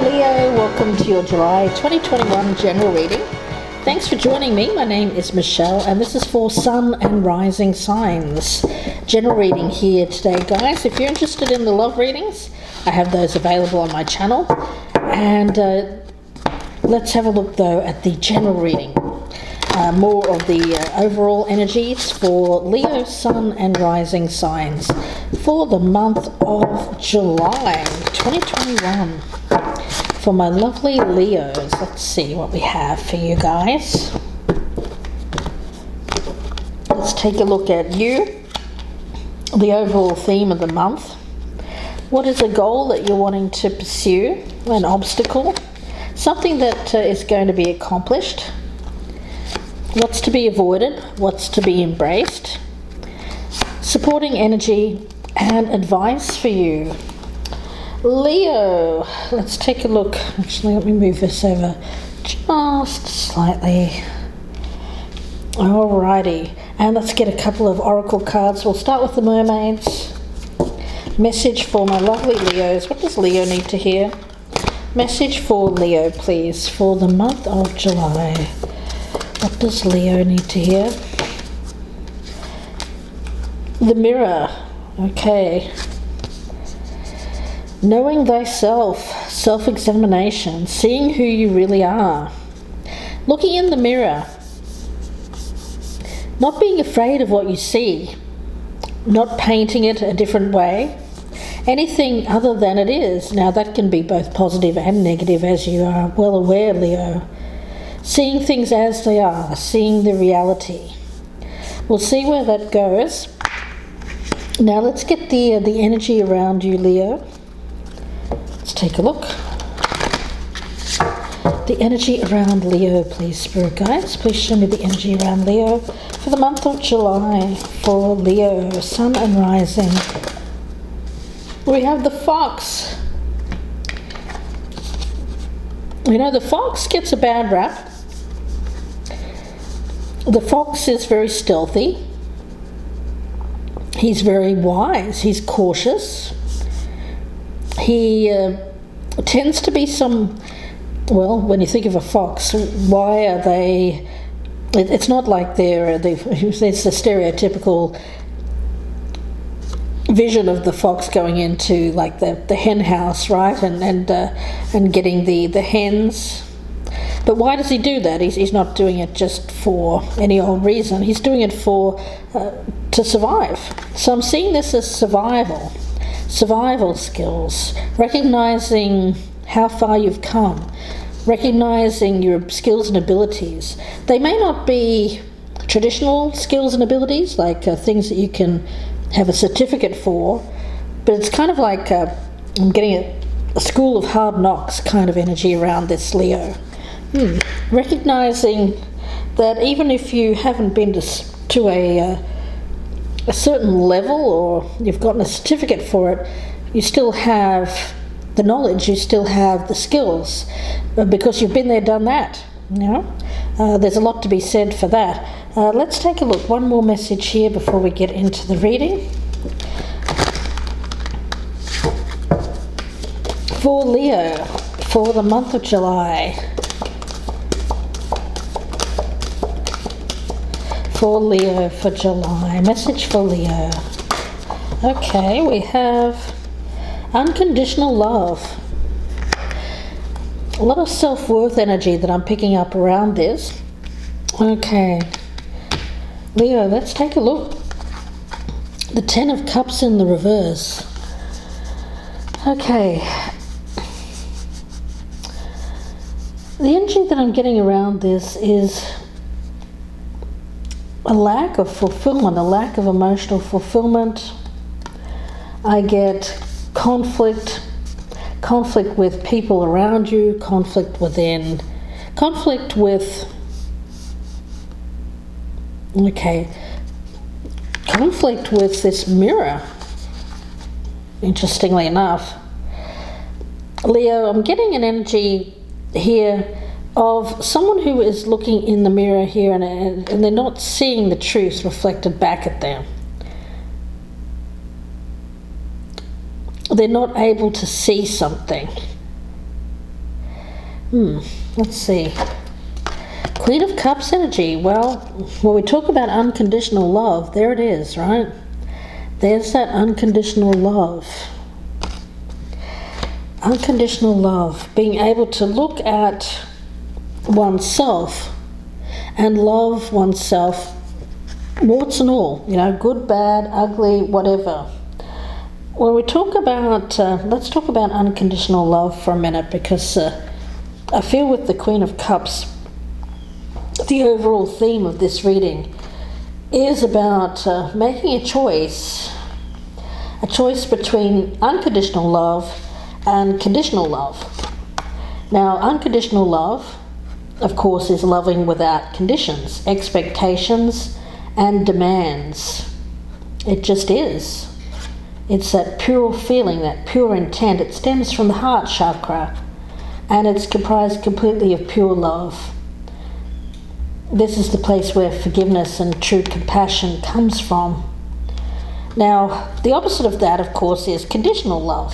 Leo, welcome to your July 2021 general reading. Thanks for joining me. My name is Michelle and this is for Sun and Rising signs. General reading here today, guys. If you're interested in the love readings, I have those available on my channel. And let's have a look though at the general reading. More of the overall energies for Leo, Sun and Rising signs for the month of July 2021. For my lovely Leos, let's see what we have for you guys. Let's take a look at you, the overall theme of the month. What is a goal that you're wanting to pursue, an obstacle, something that is going to be accomplished? What's to be avoided? What's to be embraced? Supporting energy and advice for you. Leo, let's take a look. Actually, let me move this over just slightly. Alrighty, and let's get a couple of oracle cards. We'll start with the Mermaids. Message for my lovely Leos. What does Leo need to hear? Message for Leo, please, for the month of July. What does Leo need to hear? The Mirror. Okay. Knowing thyself, self-examination, seeing who you really are. Looking in the mirror. Not being afraid of what you see. Not painting it a different way. Anything other than it is. Now that can be both positive and negative, as you are well aware, Leo. Seeing things as they are, seeing the reality. We'll see where that goes. Now let's get the energy around you, Leo. Let's take a look. The energy around Leo, please, Spirit Guides. Please show me the energy around Leo for the month of July for Leo, Sun and Rising. We have the Fox. You know, the Fox gets a bad rap. The Fox is very stealthy. He's very wise. He's cautious. He tends to be well, when you think of a fox, why are they... It's not like it's the stereotypical vision of the fox going into like the hen house, right? And getting the hens. But why does he do that? He's not doing it just for any old reason. He's doing it to survive. So I'm seeing this as survival skills, recognizing how far you've come, recognizing your skills and abilities. They may not be traditional skills and abilities, like things that you can have a certificate for, but it's kind of like I'm getting a school of hard knocks kind of energy around this, Leo. Recognizing that even if you haven't been to a certain level or you've gotten a certificate for it, you still have the knowledge, you still have the skills, because you've been there, done that. You know, there's a lot to be said for that. Let's take a look. One more message here before we get into the reading. For Leo, for the month of July. For Leo for July. Message for Leo. Okay, we have unconditional love. A lot of self-worth energy that I'm picking up around this. Okay. Leo, let's take a look. The 10 of Cups in the reverse. Okay. The energy that I'm getting around this is a lack of fulfillment, a lack of emotional fulfillment. I get conflict with people around you, conflict with this mirror, interestingly enough. Leo, I'm getting an energy here of someone who is looking in the mirror here and they're not seeing the truth reflected back at them. They're not able to see something. Let's see. Queen of Cups energy. Well, when we talk about unconditional love, there it is, right? There's that unconditional love. Unconditional love. Being able to look at oneself and love oneself, warts and all, good, bad, ugly, whatever. When we talk about, let's talk about unconditional love for a minute, because I feel with the Queen of Cups, the overall theme of this reading is about making a choice between unconditional love and conditional love. Now, unconditional love, of course, is loving without conditions, expectations, and demands. It just is. It's that pure feeling, that pure intent. It stems from the heart chakra, and it's comprised completely of pure love. This is the place where forgiveness and true compassion comes from. Now, the opposite of that, of course, is conditional love,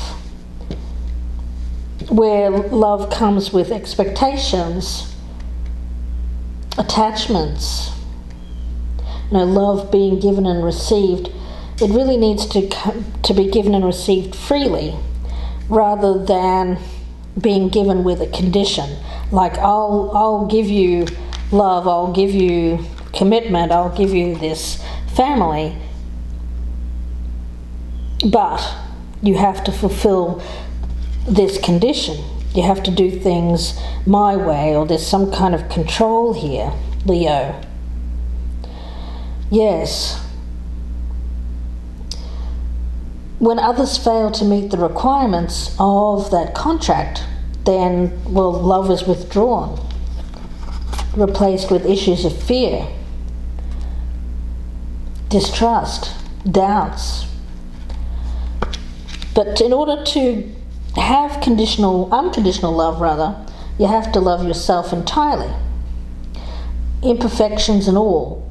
where love comes with expectations, attachments. Love being given and received, it really needs to be given and received freely, rather than being given with a condition. Like, I'll give you love, I'll give you commitment, I'll give you this family, but you have to fulfill this condition. You have to do things my way, or there's some kind of control here, Leo. Yes. When others fail to meet the requirements of that contract, then, love is withdrawn, replaced with issues of fear, distrust, doubts. But in order to have unconditional love, you have to love yourself entirely, imperfections and all.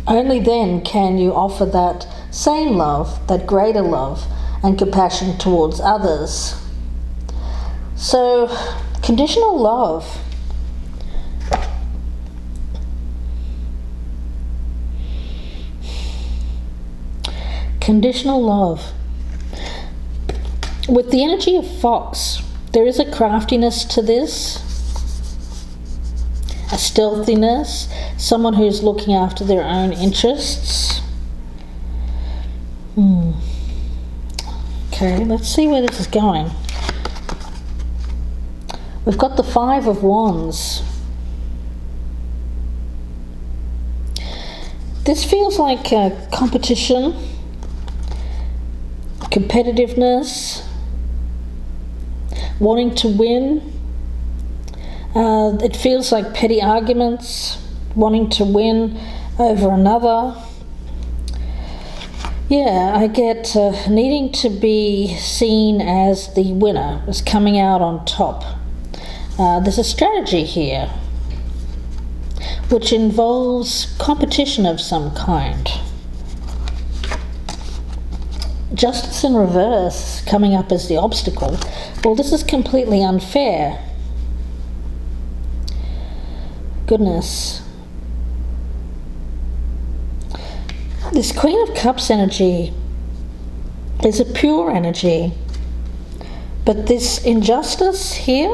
Only then can you offer that same love, that greater love and compassion towards others. So, conditional love. Conditional love. With the energy of Fox, there is a craftiness to this, a stealthiness, someone who's looking after their own interests. Okay, let's see where this is going. We've got the Five of Wands. This feels like competition, competitiveness, wanting to win. It feels like petty arguments, wanting to win over another. Yeah, I get needing to be seen as the winner, as coming out on top. There's a strategy here which involves competition of some kind. Justice in reverse coming up as the obstacle. Well, this is completely unfair. Goodness. This Queen of Cups energy is a pure energy, but this injustice here,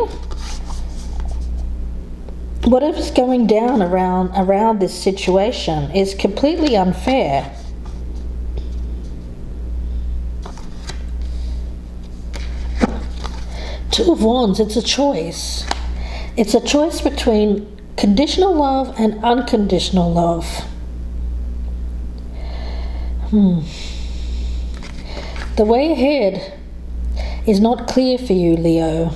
whatever's going down around this situation is completely unfair. Two of Wands, it's a choice. It's a choice between conditional love and unconditional love. The way ahead is not clear for you, Leo.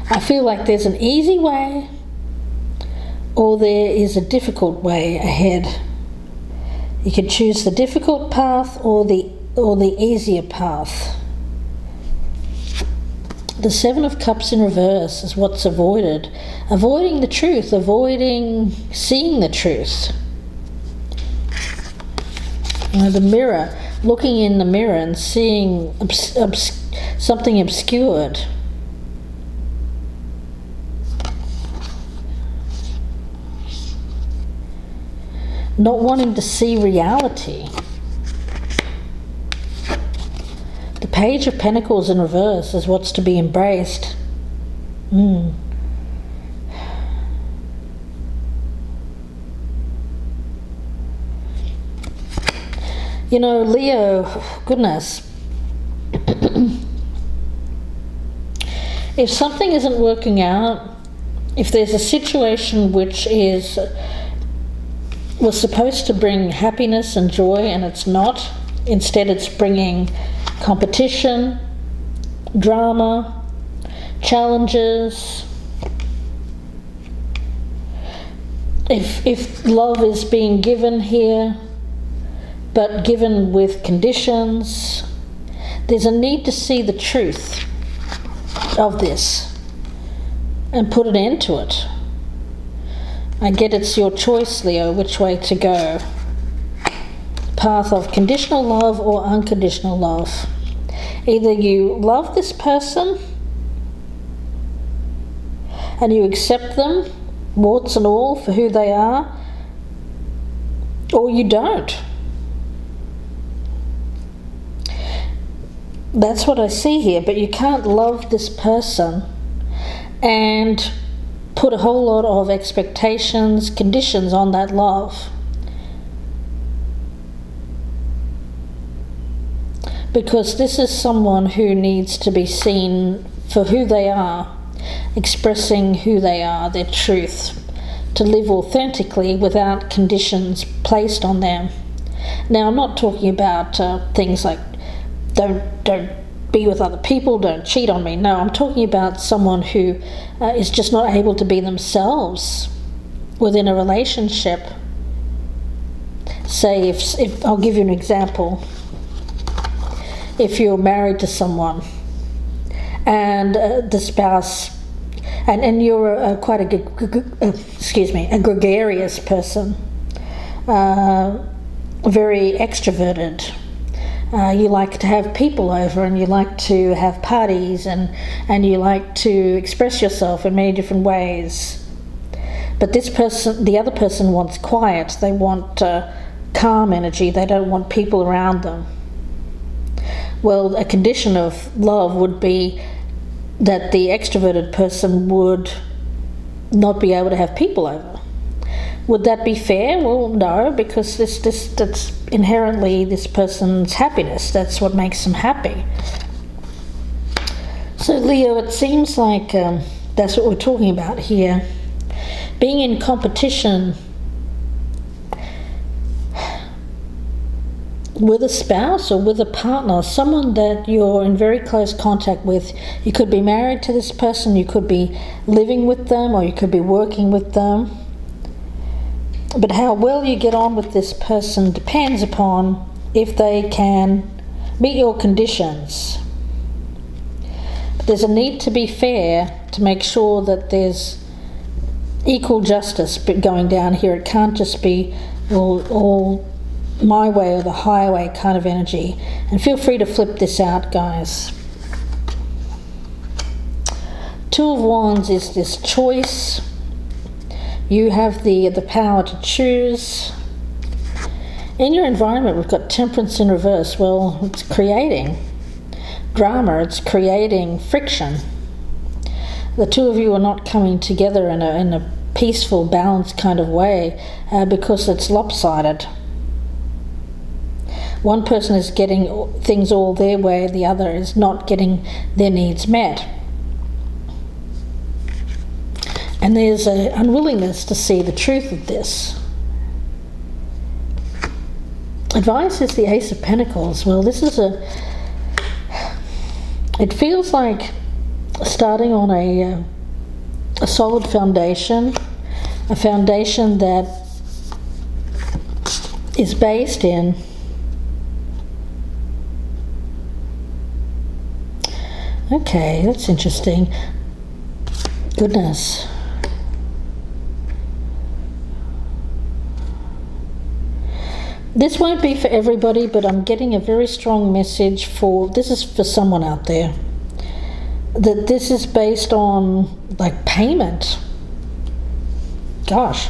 I feel like there's an easy way or there is a difficult way ahead. You can choose the difficult path or the easier path. The Seven of Cups in reverse is what's avoided. Avoiding the truth, avoiding seeing the truth. The Mirror. looking in the mirror and seeing something obscured. Not wanting to see reality. The Page of Pentacles in reverse is what's to be embraced. You know, Leo, goodness. If something isn't working out, if there's a situation which was supposed to bring happiness and joy and it's not, instead it's bringing competition, drama, challenges. If love is being given here, but given with conditions, there's a need to see the truth of this and put an end to it. I get it's your choice, Leo, which way to go. Path of conditional love or unconditional love. Either you love this person and you accept them, warts and all, for who they are, or you don't. That's what I see here, but you can't love this person and put a whole lot of expectations, conditions on that love. Because this is someone who needs to be seen for who they are, expressing who they are, their truth, to live authentically without conditions placed on them. Now, I'm not talking about things like don't be with other people, don't cheat on me. No, I'm talking about someone who is just not able to be themselves within a relationship. Say, if I'll give you an example. If you're married to someone and the spouse, and you're quite a gregarious person, very extroverted. You like to have people over and you like to have parties and you like to express yourself in many different ways. But this person, the other person, wants quiet. They want calm energy. They don't want people around them. Well, a condition of love would be that the extroverted person would not be able to have people over. Would that be fair? Well, no, because that's inherently this person's happiness. That's what makes them happy. So, Leo, it seems like that's what we're talking about here. Being in competition with a spouse or with a partner, someone that you're in very close contact with. You could be married to this person, you could be living with them, or you could be working with them. But how well you get on with this person depends upon if they can meet your conditions. But there's a need to be fair to make sure that there's equal justice going down here. It can't just be all my way or the highway kind of energy. And feel free to flip this out, guys. Two of Wands is this choice. You have the power to choose. In your environment, we've got Temperance in reverse. Well, it's creating drama. It's creating friction. The two of you are not coming together in a peaceful, balanced kind of way because it's lopsided. One person is getting things all their way, the other is not getting their needs met. And there's an unwillingness to see the truth of this. Advice is the Ace of Pentacles. Well, this is it feels like starting on a solid foundation, a foundation that is based in okay, that's interesting. Goodness. This won't be for everybody, but I'm getting a very strong message for, this is for someone out there, that this is based on like payment. Gosh.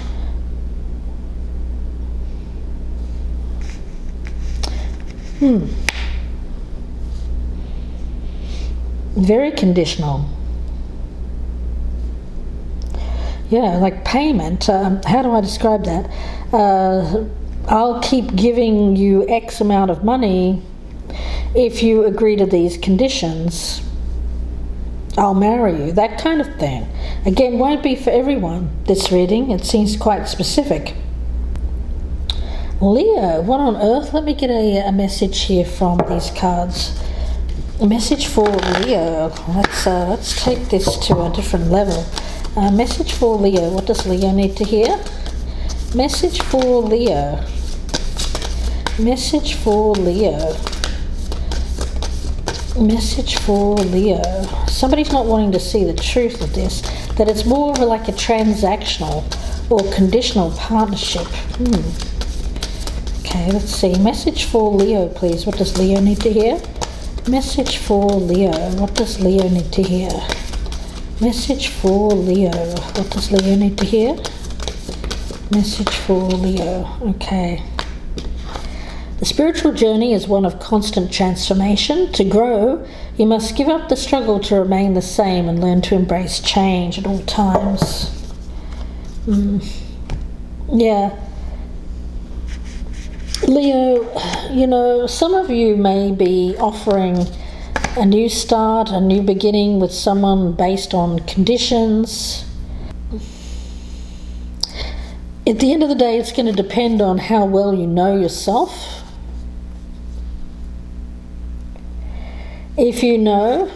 Very conditional. Yeah, like payment. How do I describe that? I'll keep giving you X amount of money if you agree to these conditions. I'll marry you. That kind of thing. Again, won't be for everyone, this reading. It seems quite specific. Leo, what on earth? Let me get a message here from these cards. A message for Leo. Let's take this to a different level. Message for Leo. What does Leo need to hear? Message for Leo. Message for Leo. Message for Leo. Somebody's not wanting to see the truth of this, that it's more of like a transactional or conditional partnership. Okay, let's see. Message for Leo, please. What does Leo need to hear? Message for Leo. What does Leo need to hear? Message for Leo. What does Leo need to hear? Message for Leo. Okay. The spiritual journey is one of constant transformation. To grow, you must give up the struggle to remain the same and learn to embrace change at all times. Yeah. Leo, some of you may be offering a new start, a new beginning with someone based on conditions. At the end of the day, it's going to depend on how well you know yourself. If you know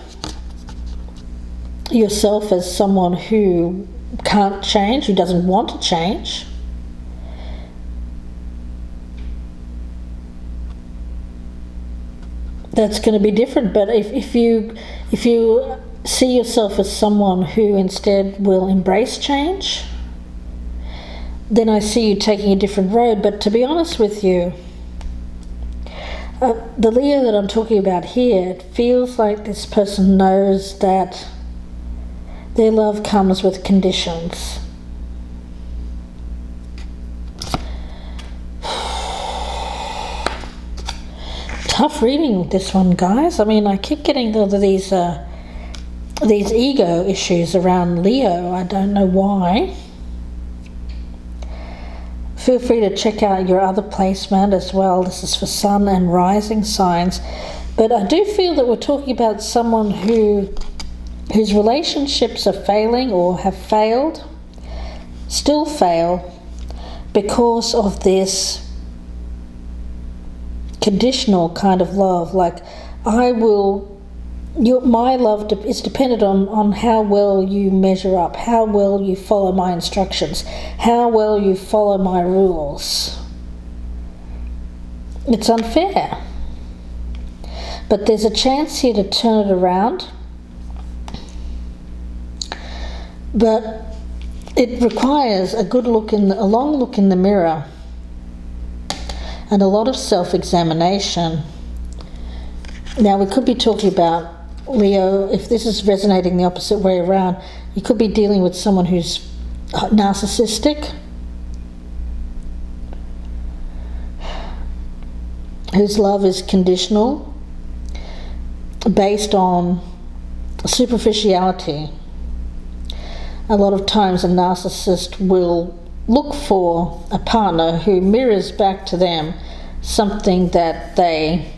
yourself as someone who can't change, who doesn't want to change, that's going to be different. But if you see yourself as someone who instead will embrace change, then I see you taking a different road. But to be honest with you, the Leo that I'm talking about here, it feels like this person knows that their love comes with conditions. Tough reading, this one, guys. I mean, I keep getting these ego issues around Leo. I don't know why. Feel free to check out your other placement as well. This is for sun and rising signs. But I do feel that we're talking about someone whose relationships are failing or have failed, still fail, because of this conditional kind of love. Like, my love is dependent on how well you measure up, how well you follow my instructions, how well you follow my rules. It's unfair. But there's a chance here to turn it around. But it requires a long look in the mirror and a lot of self-examination. Now, we could be talking about, Leo, if this is resonating the opposite way around, you could be dealing with someone who's narcissistic, whose love is conditional, based on superficiality. A lot of times a narcissist will look for a partner who mirrors back to them something that they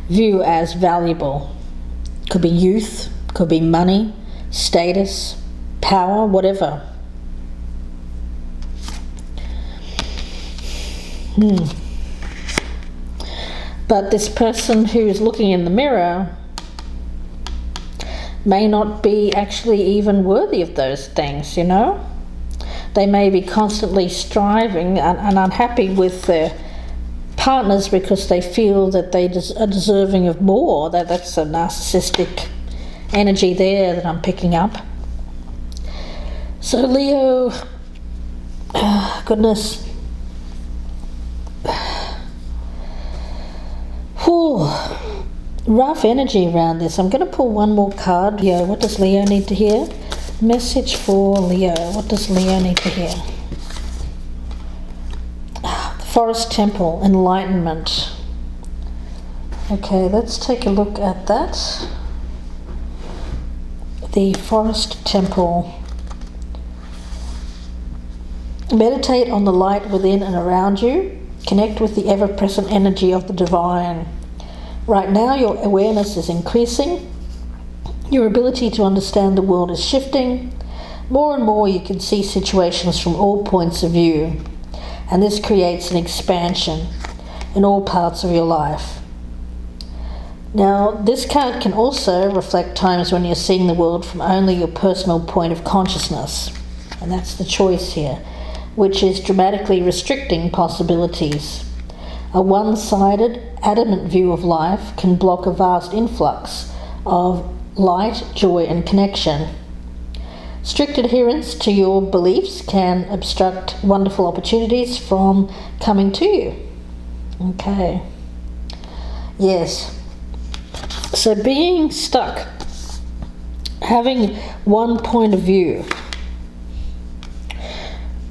view as valuable. Could be youth, could be money, status, power, whatever. But this person who's looking in the mirror may not be actually even worthy of those things, They may be constantly striving and unhappy with their partners because they feel that they are deserving of more. That's a narcissistic energy there that I'm picking up. So Leo, goodness, Whew. Rough energy around this. I'm going to pull one more card. Leo, what does Leo need to hear? Message for Leo. What does Leo need to hear? The Forest Temple, Enlightenment. Okay, let's take a look at that. The Forest Temple. Meditate on the light within and around you. Connect with the ever-present energy of the divine. Right now, your awareness is increasing. Your ability to understand the world is shifting. More and more, you can see situations from all points of view. And this creates an expansion in all parts of your life. Now, this card can also reflect times when you're seeing the world from only your personal point of consciousness. And that's the choice here, which is dramatically restricting possibilities. A one-sided, adamant view of life can block a vast influx of light, joy, and connection. Strict adherence to your beliefs can obstruct wonderful opportunities from coming to you. Okay. Yes. So being stuck, having one point of view,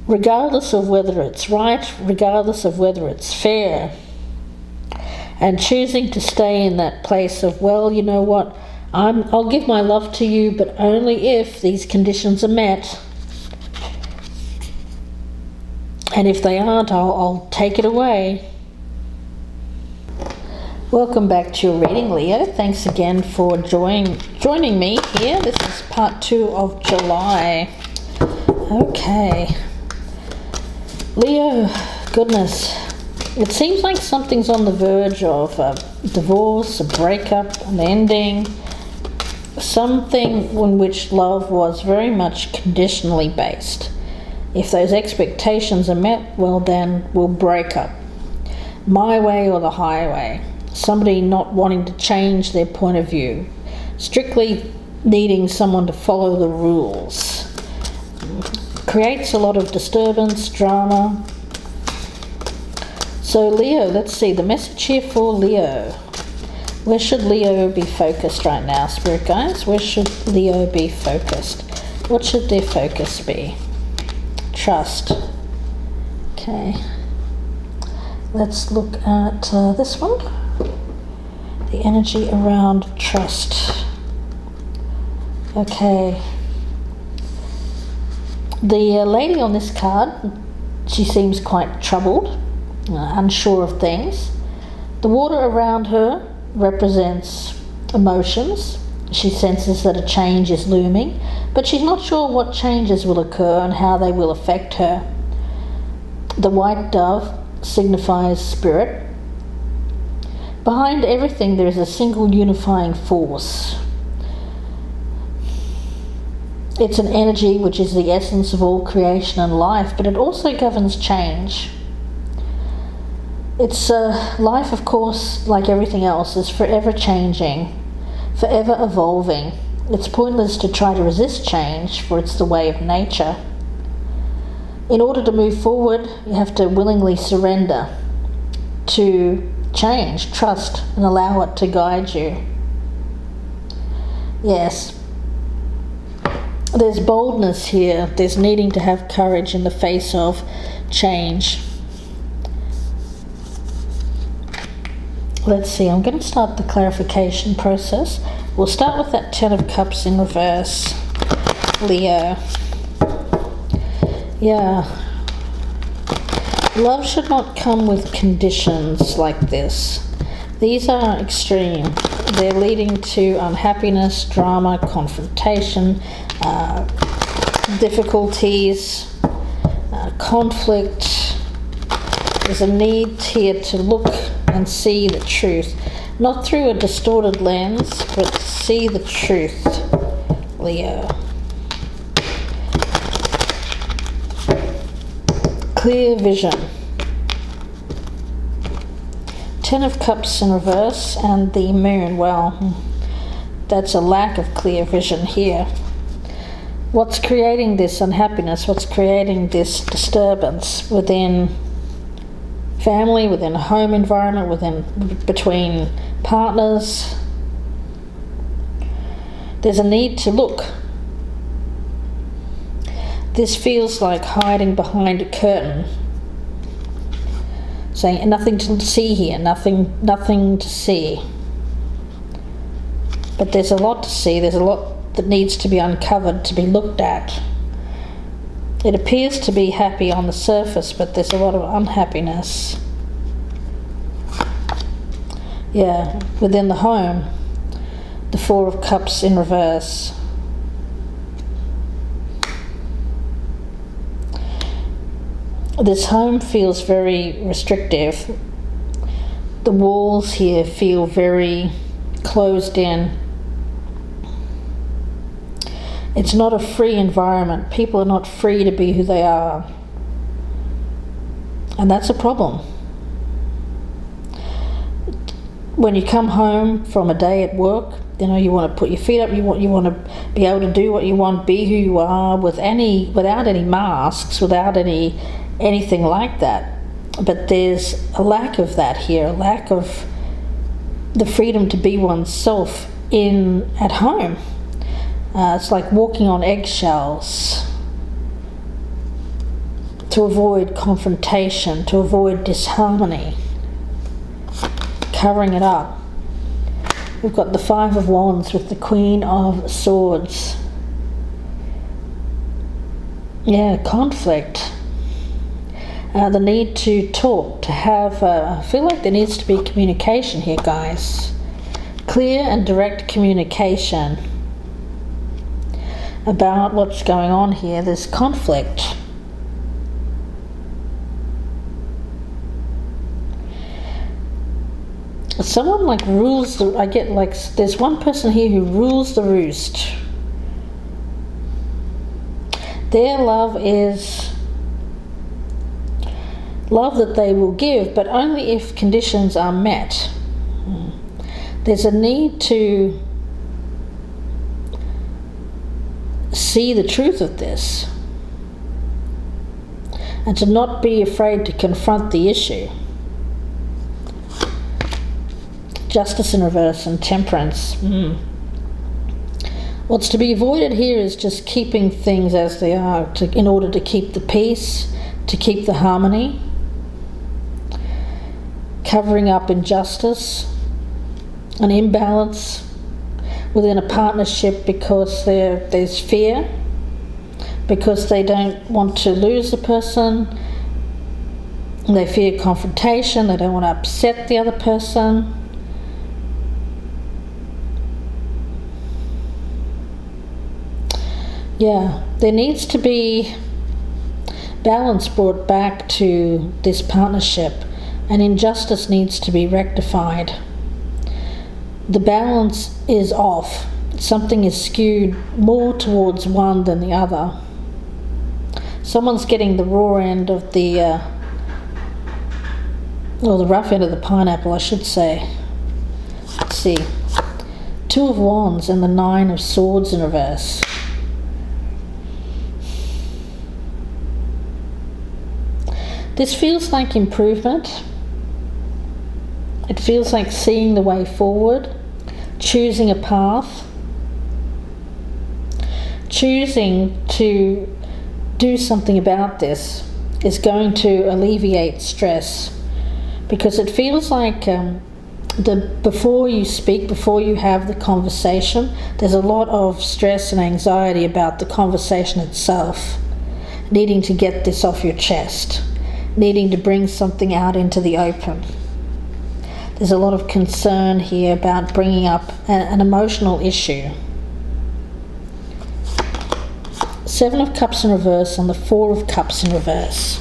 regardless of whether it's right, regardless of whether it's fair, and choosing to stay in that place of, well, you know what, I'll give my love to you, but only if these conditions are met. And if they aren't, I'll take it away. Welcome back to your reading, Leo. Thanks again for joining me here. This is part 2 of July. Okay. Leo, goodness. It seems like something's on the verge of a divorce, a breakup, an ending. Something in which love was very much conditionally based. If those expectations are met, well then we'll break up. My way or the highway. Somebody not wanting to change their point of view. Strictly needing someone to follow the rules. Creates a lot of disturbance, drama. So Leo, let's see, the message here for Leo. Where should Leo be focused right now, Spirit Guides? Where should Leo be focused? What should their focus be? Trust. Okay. Let's look at this one. The energy around trust. Okay. The lady on this card, she seems quite troubled, unsure of things. The water around her represents emotions. She senses that a change is looming, but she's not sure what changes will occur and how they will affect her. The white dove signifies spirit. Behind everything there is a single unifying force. It's an energy which is the essence of all creation and life, but it also governs change. It's life, of course, like everything else, is forever changing, forever evolving. It's pointless to try to resist change, for it's the way of nature. In order to move forward, you have to willingly surrender to change, trust, and allow it to guide you. Yes. There's boldness here. There's needing to have courage in the face of change. Let's see, I'm going to start the clarification process. We'll start with that 10 of Cups in reverse. Leo. Yeah. Love should not come with conditions like this. These are extreme. They're leading to unhappiness, drama, confrontation, difficulties, conflict. There's a need here to look and see the truth, not through a distorted lens, but see the truth, Leo. Clear vision. 10 of Cups in reverse and the Moon. Well, that's a lack of clear vision here. What's creating this unhappiness? What's creating this disturbance within family, within a home environment, between partners. There's a need to look. This feels like hiding behind a curtain, saying nothing to see here, nothing to see. But there's a lot to see, there's a lot that needs to be uncovered, to be looked at. It appears to be happy on the surface, but there's a lot of unhappiness. Yeah, within the home, the Four of Cups in reverse. This home feels very restrictive. The walls here feel very closed in. It's not a free environment. People are not free to be who they are. And that's a problem. When you come home from a day at work, you want to put your feet up, you want to be able to do what you want, be who you are without any masks, without anything like that. But there's a lack of that here, a lack of the freedom to be oneself at home. It's like walking on eggshells to avoid confrontation, to avoid disharmony, covering it up. We've got the Five of Wands with the Queen of Swords. Yeah, conflict. The need to talk, to have, I feel like there needs to be communication here, guys. Clear and direct communication about what's going on here. There's conflict. Someone rules there's one person here who rules the roost. Their love is love that they will give, but only if conditions are met. There's a need to see the truth of this and to not be afraid to confront the issue. Justice in reverse and Temperance. What's to be avoided here is just keeping things as they are in order to keep the peace, to keep the harmony. Covering up injustice, an imbalance within a partnership because there's fear, because they don't want to lose the person, they fear confrontation, they don't want to upset the other person. Yeah, there needs to be balance brought back to this partnership, and injustice needs to be rectified. The balance is off. Something is skewed more towards one than the other. Someone's getting the raw end of the rough end of the pineapple, I should say. Let's see. Two of Wands and the Nine of Swords in reverse. This feels like improvement. It feels like seeing the way forward, choosing a path, choosing to do something about this is going to alleviate stress, because it feels like before you speak, before you have the conversation, there's a lot of stress and anxiety about the conversation itself, needing to get this off your chest, needing to bring something out into the open. There's a lot of concern here about bringing up an emotional issue. Seven of Cups in reverse and the Four of Cups in reverse.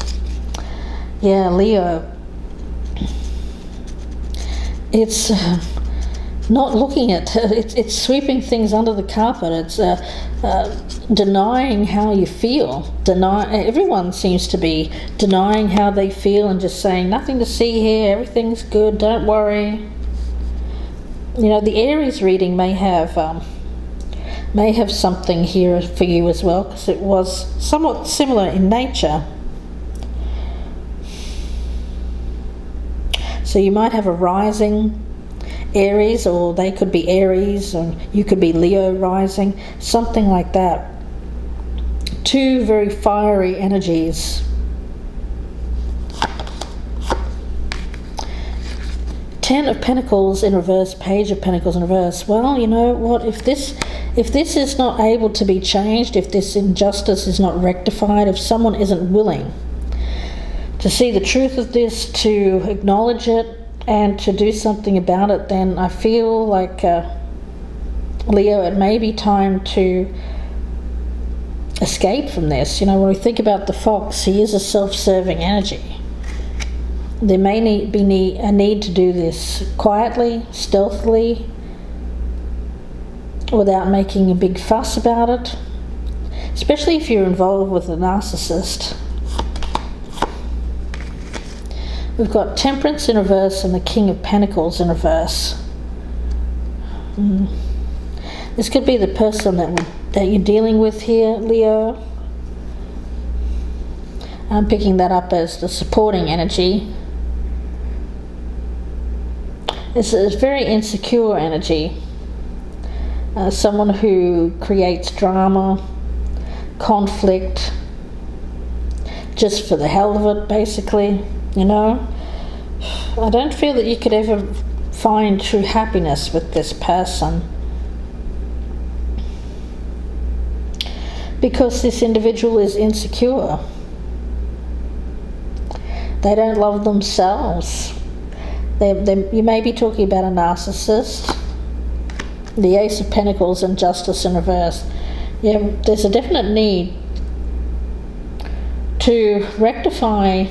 Yeah, Leo. It's not looking at it's sweeping things under the carpet. It's denying how you feel. Everyone seems to be denying how they feel and just saying nothing to see here, everything's good, don't worry. The Aries reading may have something here for you as well, because it was somewhat similar in nature. So you might have a rising Aries, or they could be Aries, and you could be Leo rising, something like that. Two very fiery energies. Ten of Pentacles in reverse, Page of Pentacles in reverse. Well, you know what, if this is not able to be changed, if this injustice is not rectified, if someone isn't willing to see the truth of this, to acknowledge it, and to do something about it, then I feel like, Leo, it may be time to escape from this. You know, when we think about the fox, he is a self-serving energy. There may be a need to do this quietly, stealthily, without making a big fuss about it, especially if you're involved with a narcissist. We've got Temperance in reverse and the King of Pentacles in reverse. This could be the person that you're dealing with here, Leo. I'm picking that up as the supporting energy. This is very insecure energy. Someone who creates drama, conflict, just for the hell of it, basically. You know, I don't feel that you could ever find true happiness with this person, because this individual is insecure. They don't love themselves. You may be talking about a narcissist. The Ace of Pentacles and Justice in reverse. Yeah, there's a definite need to rectify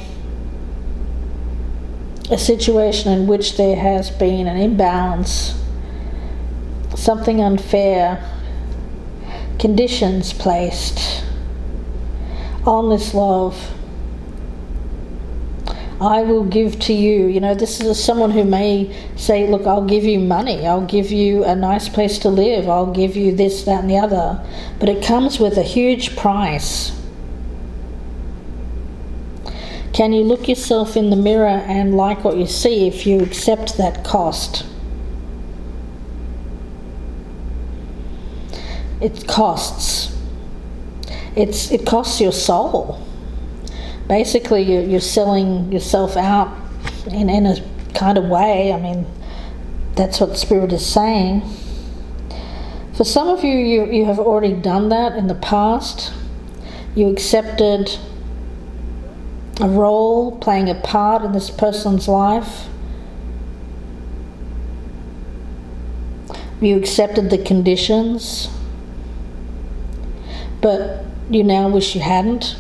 a situation in which there has been an imbalance, something unfair, conditions placed on this love. I will give to you. You know, this is someone who may say, look, I'll give you money, I'll give you a nice place to live, I'll give you this, that and the other, but it comes with a huge price. Can you look yourself in the mirror and like what you see if you accept that cost? It costs. It costs your soul. Basically, you're selling yourself out in a kind of way. I mean, that's what the Spirit is saying. For some of you have already done that in the past. You accepted a role, playing a part in this person's life. You accepted the conditions, but you now wish you hadn't.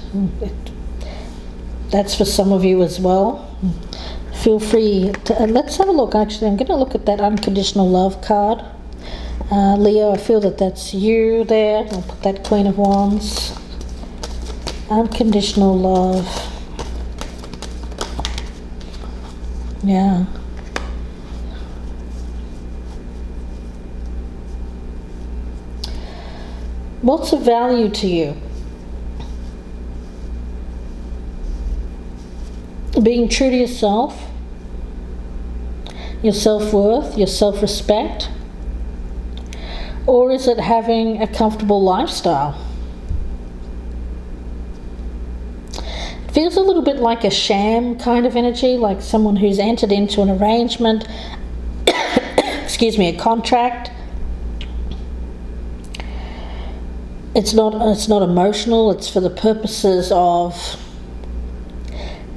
That's for some of you as well. Feel free to, let's have a look. Actually, I'm going to look at that unconditional love card. Leo, I feel that that's you there. I'll put that Queen of Wands. Unconditional love. Yeah. What's of value to you? Being true to yourself, your self-worth, your self-respect, or is it having a comfortable lifestyle? It feels a little bit like a sham kind of energy, like someone who's entered into an arrangement, excuse me, a contract. It's not emotional, it's for the purposes of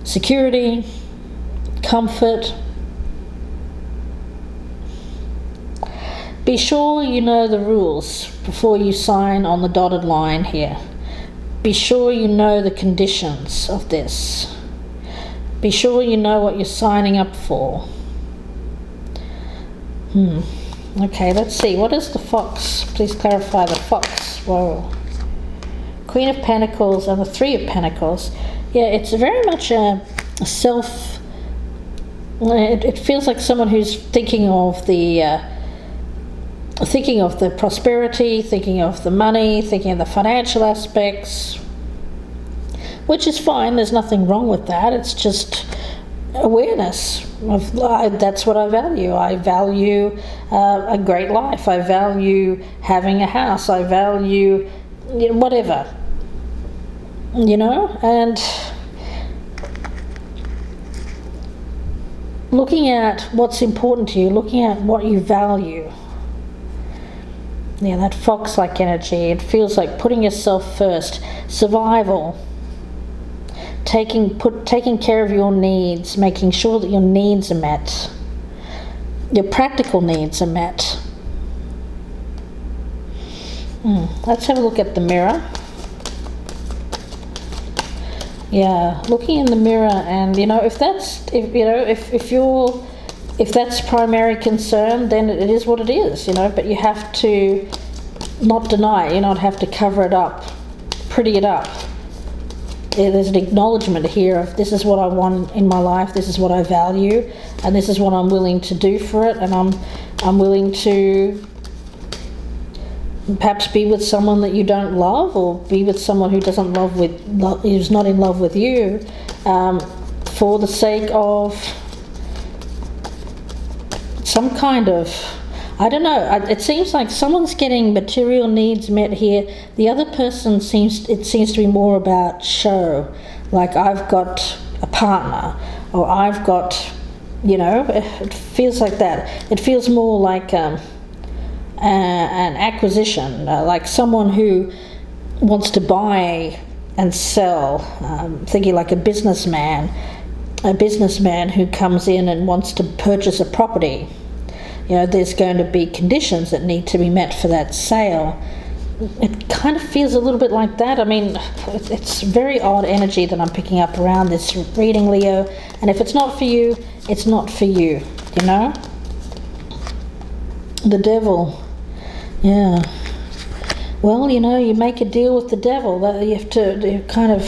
security, comfort. Be sure you know the rules before you sign on the dotted line here. Be sure you know the conditions of this. Be sure you know what you're signing up for. Okay, let's see. What is the fox? Please clarify the fox. Whoa. Queen of Pentacles and the Three of Pentacles. Yeah, it's very much a self... It feels like someone who's thinking of the prosperity, thinking of the money, thinking of the financial aspects, which is fine. There's nothing wrong with that. It's just awareness of that's what I value. I value a great life. I value having a house. I value whatever, and looking at what's important to you, looking at what you value. Yeah, that fox-like energy, it feels like putting yourself first, survival, taking care of your needs, making sure that your needs are met, your practical needs are met. Let's have a look at the mirror. Yeah, looking in the mirror, and if that's primary concern, then it is what it is, but you have to not deny it. You not have to cover it up, pretty it up. There's an acknowledgement here of this is what I want in my life, this is what I value, and this is what I'm willing to do for it, and I'm willing to perhaps be with someone that you don't love, or be with someone who who's not in love with you, for the sake of some kind of, I don't know, it seems like someone's getting material needs met here. The other person seems to be more about show, like I've got a partner, or I've got, it feels like that. It feels more like an acquisition, like someone who wants to buy and sell, thinking like a businessman who comes in and wants to purchase a property. There's going to be conditions that need to be met for that sale. It kind of feels a little bit like that. I mean, it's very odd energy that I'm picking up around this reading, Leo. And if it's not for you, it's not for you, The devil. Yeah. Well, you make a deal with the devil. You have to kind of...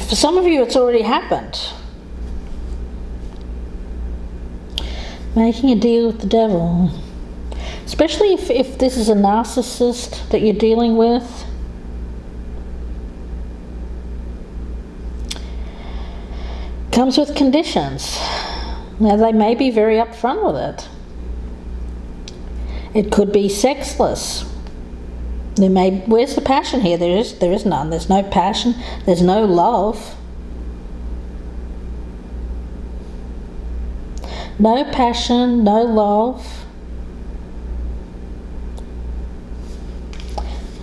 For some of you, it's already happened. Making a deal with the devil. Especially if this is a narcissist that you're dealing with. Comes with conditions. Now, they may be very upfront with it. It could be sexless. Where's the passion here? There is none. There's no passion. There's no love. No passion, no love.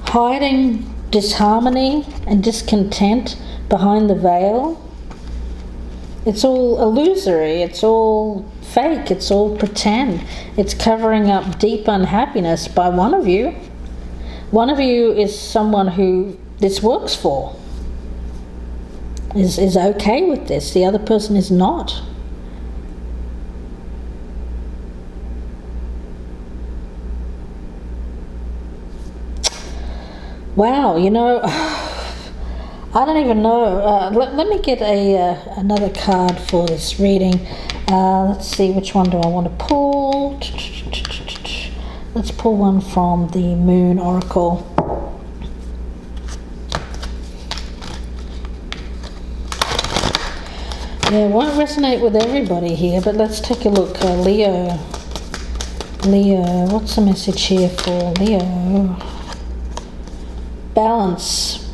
Hiding disharmony and discontent behind the veil. It's all illusory, it's all fake, it's all pretend. It's covering up deep unhappiness by one of you. One of you is someone who this works for, is okay with this. The other person is not. Wow, I don't even know. Let me get another card for this reading. Let's see, which one do I want to pull? Let's pull one from the Moon Oracle. Yeah, it won't resonate with everybody here, but let's take a look. Leo, what's the message here for Leo? Balance.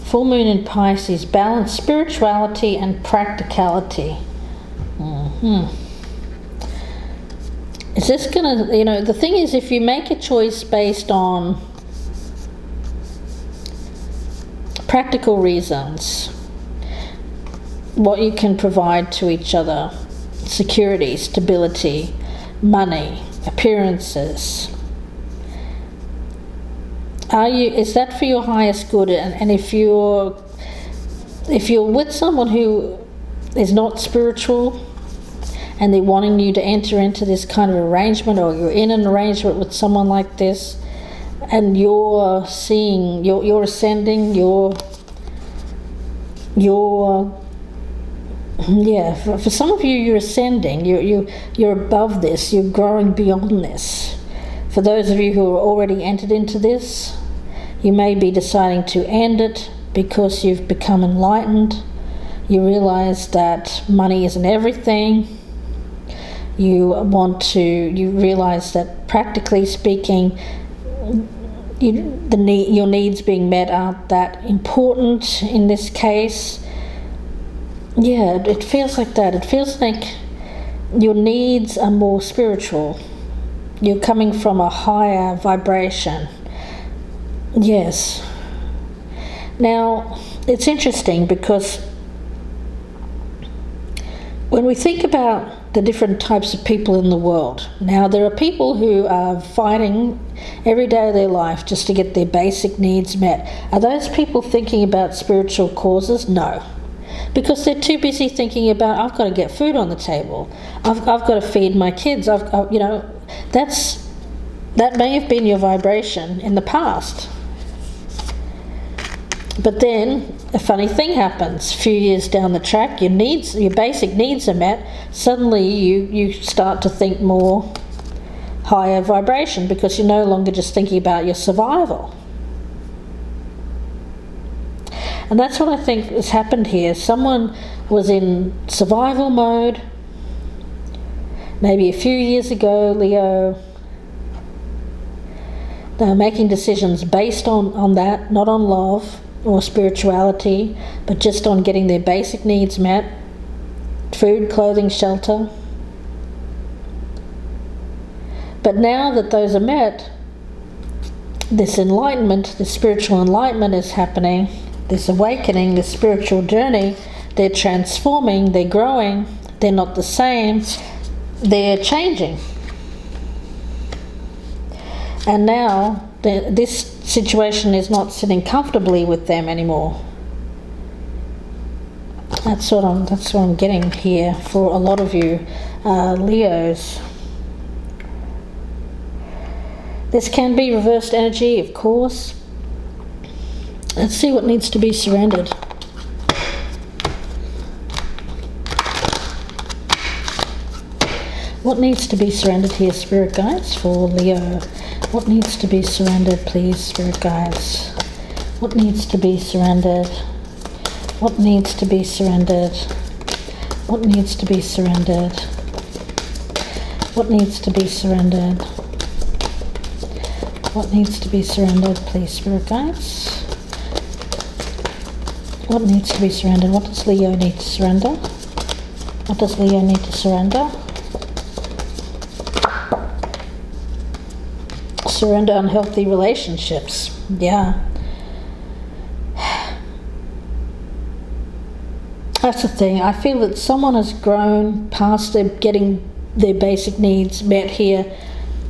Full moon in Pisces. Balance, spirituality and practicality. Is this gonna, the thing is, if you make a choice based on practical reasons, what you can provide to each other, security, stability, money, appearances, is that for your highest good? And if you're with someone who is not spiritual and they're wanting you to enter into this kind of arrangement, or you're in an arrangement with someone like this, and you're seeing, you're ascending, for some of you, you're ascending, you're above this, you're growing beyond this. For those of you who are already entered into this, you may be deciding to end it because you've become enlightened. You realize that money isn't everything. You realize that, practically speaking, your needs being met aren't that important in this case. Yeah, it feels like that. It feels like your needs are more spiritual. You're coming from a higher vibration. Yes. Now, it's interesting because when we think about the different types of people in the world, now there are people who are fighting every day of their life just to get their basic needs met. Are those people thinking about spiritual causes? No. Because they're too busy thinking about, I've got to get food on the table. I've got to feed my kids. That may have been your vibration in the past. But then a funny thing happens. A few years down the track, your basic needs are met. Suddenly you start to think more higher vibration because you're no longer just thinking about your survival. And that's what I think has happened here. Someone was in survival mode maybe a few years ago, Leo. They were making decisions based on that, not on love or spirituality, but just on getting their basic needs met: food, clothing, shelter. But now that those are met, this enlightenment, this spiritual enlightenment is happening, this awakening, this spiritual journey. They're transforming, they're growing, they're not the same, they're changing. And now this situation is not sitting comfortably with them anymore. That's what I'm getting here for a lot of you Leos. This can be reversed energy, of course. Let's see what needs to be surrendered. What needs to be surrendered here, Spirit Guides, for Leo? What needs to be surrendered, please, Spirit Guides? What needs to be surrendered? What needs to be surrendered? What needs to be surrendered? What needs to be surrendered? What needs to be surrendered, please, Spirit Guides? What needs to be surrendered? What does Leo need to surrender? What does Leo need to surrender? Surrender unhealthy relationships. Yeah. That's the thing. I feel that someone has grown past getting their basic needs met here,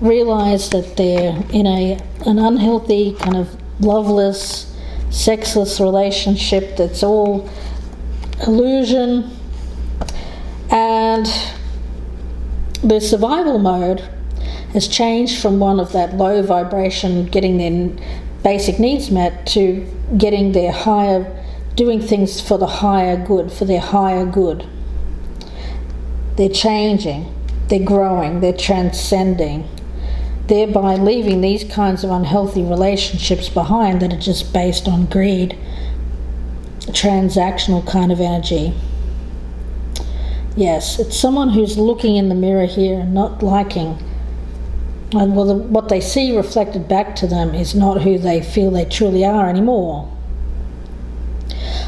realised that they're in an unhealthy, kind of loveless, sexless relationship that's all illusion, and their survival mode has changed from one of that low vibration, getting their basic needs met, to getting their higher, doing things for the higher good, for their higher good. They're changing, they're growing, they're transcending, thereby leaving these kinds of unhealthy relationships behind that are just based on greed, transactional kind of energy. Yes, it's someone who's looking in the mirror here and not liking, and what they see reflected back to them is not who they feel they truly are anymore.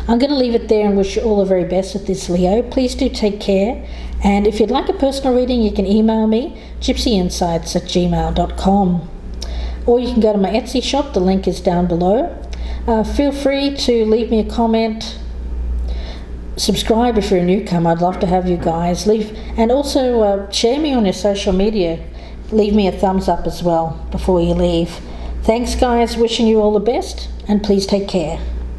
I'm going to leave it there and wish you all the very best with this, Leo. Please do take care. And if you'd like a personal reading, you can email me, gypsyinsights@gmail.com. Or you can go to my Etsy shop. The link is down below. Feel free to leave me a comment. Subscribe if you're a newcomer. I'd love to have you guys. And also share me on your social media. Leave me a thumbs up as well before you leave. Thanks, guys. Wishing you all the best, and please take care.